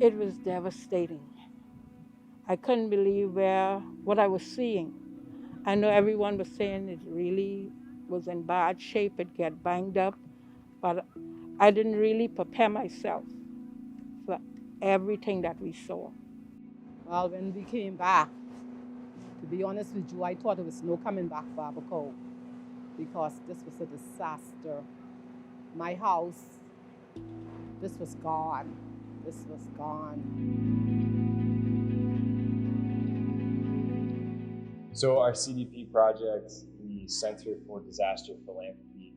It was devastating. I couldn't believe what I was seeing. I know everyone was saying it really was in bad shape, it got banged up, but I didn't really prepare myself for everything that we saw. Well, when we came back, to be honest with you, I thought there was no coming back for Abaco because this was a disaster. My house, this was gone. This was gone. So our CDP project, the Center for Disaster Philanthropy,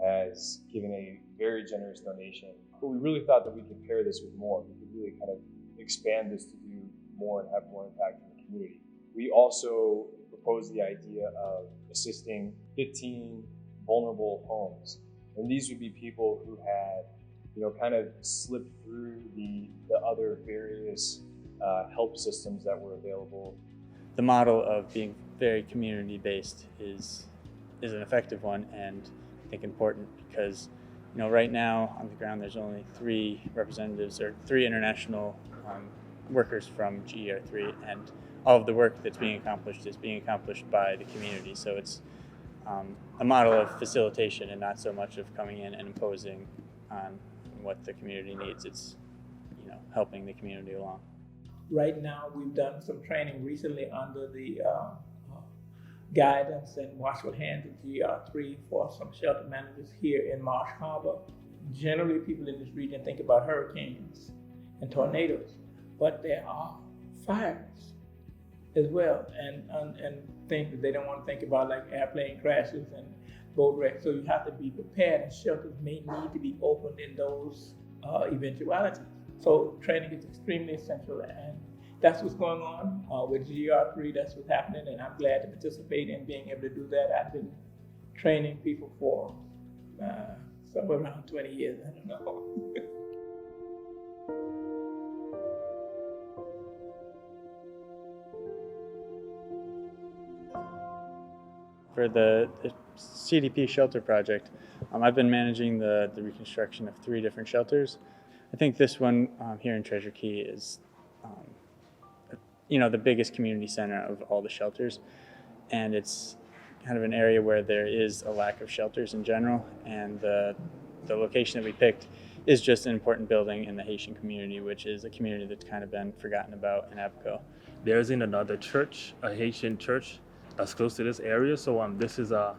has given a very generous donation. But we really thought that we could pair this with more. We could really kind of expand this to do more and have more impact in the community. We also proposed the idea of assisting 15 vulnerable homes. And these would be people who had, kind of slipped through the other various help systems that were available. The model of being very community-based is an effective one, and I think important because right now on the ground there's only 3 representatives or 3 international workers from GER3, and all of the work that's being accomplished is being accomplished by the community. So it's a model of facilitation and not so much of coming in and imposing on what the community needs. It's helping the community along. Right now, we've done some training recently under the guidance and watchful hands of GER3 for some shelter managers here in Marsh Harbor. Generally, people in this region think about hurricanes and tornadoes, but there are fires as well, and things that they don't want to think about, like airplane crashes and boat wrecks. So you have to be prepared, and shelters may need to be opened in those eventualities. So training is extremely essential, and that's what's going on with GER3. That's what's happening, and I'm glad to participate in being able to do that. I've been training people for somewhere around 20 years, I don't know. For the CDP shelter project, I've been managing the reconstruction of 3 different shelters. I think this one here in Treasure Key is, the biggest community center of all the shelters, and it's kind of an area where there is a lack of shelters in general, and the location that we picked is just an important building in the Haitian community, which is a community that's kind of been forgotten about in Abaco. There isn't another church, a Haitian church, that's close to this area, so this is a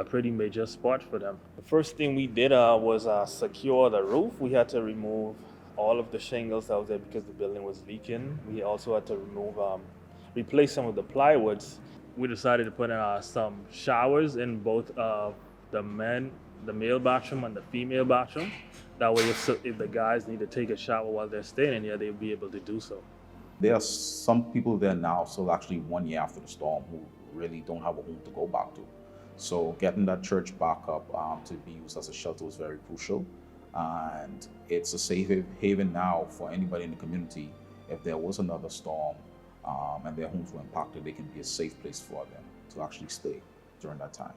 pretty major spot for them. The first thing we did was secure the roof. We had to remove all of the shingles that was there because the building was leaking. We also had to replace some of the plywoods. We decided to put in some showers in both the male bathroom and the female bathroom. That way if the guys need to take a shower while they're staying in here, they'll be able to do so. There are some people there now, so actually 1 year after the storm, who really don't have a home to go back to. So getting that church back up to be used as a shelter was very crucial. And it's a safe haven now for anybody in the community. If there was another storm and their homes were impacted, they can be a safe place for them to actually stay during that time.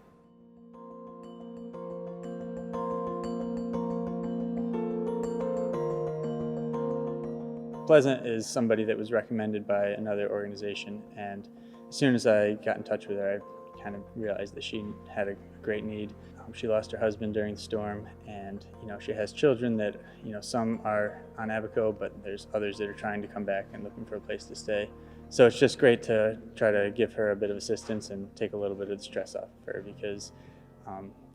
Pleasant is somebody that was recommended by another organization, and as soon as I got in touch with her, I kind of realized that she had a great need. She lost her husband during the storm, and she has children that some are on Abaco, but there's others that are trying to come back and looking for a place to stay. So it's just great to try to give her a bit of assistance and take a little bit of the stress off of her, because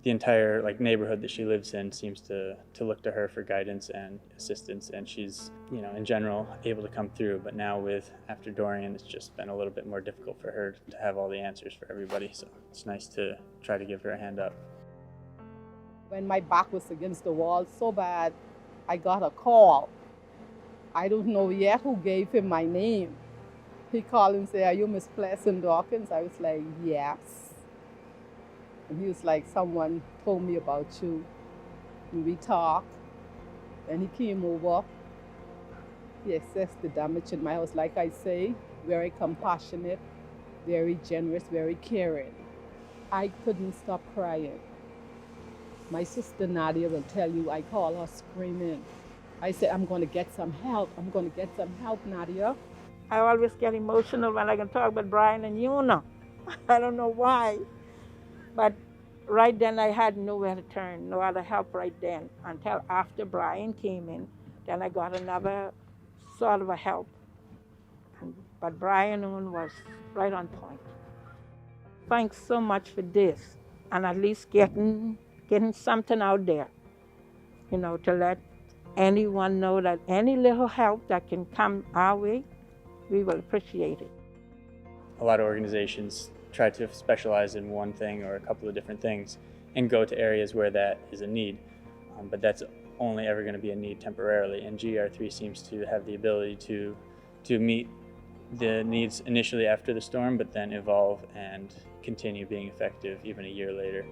the entire neighborhood that she lives in seems to look to her for guidance and assistance, and she's in general able to come through. But now after Dorian, it's just been a little bit more difficult for her to have all the answers for everybody. So it's nice to try to give her a hand up. When my back was against the wall so bad, I got a call. I don't know yet who gave him my name. He called and said, "Are you Miss Pleasant Dawkins?" I was like, "Yes." And he was like, "Someone told me about you." And we talked. And he came over. He assessed the damage in my house. Like I say, very compassionate, very generous, very caring. I couldn't stop crying. My sister Nadia will tell you, I call her screaming. I said, I'm going to get some help. I'm going to get some help, Nadia. I always get emotional when I can talk about Brian and Una. I don't know why, but right then I had nowhere to turn, no other help right then until after Brian came in. Then I got another sort of a help. But Brian was right on point. Thanks so much for this, and at least getting something out there, to let anyone know that any little help that can come our way, we will appreciate it. A lot of organizations try to specialize in one thing or a couple of different things and go to areas where that is a need, but that's only ever going to be a need temporarily, and GER3 seems to have the ability to meet the needs initially after the storm, but then evolve and continue being effective even a year later.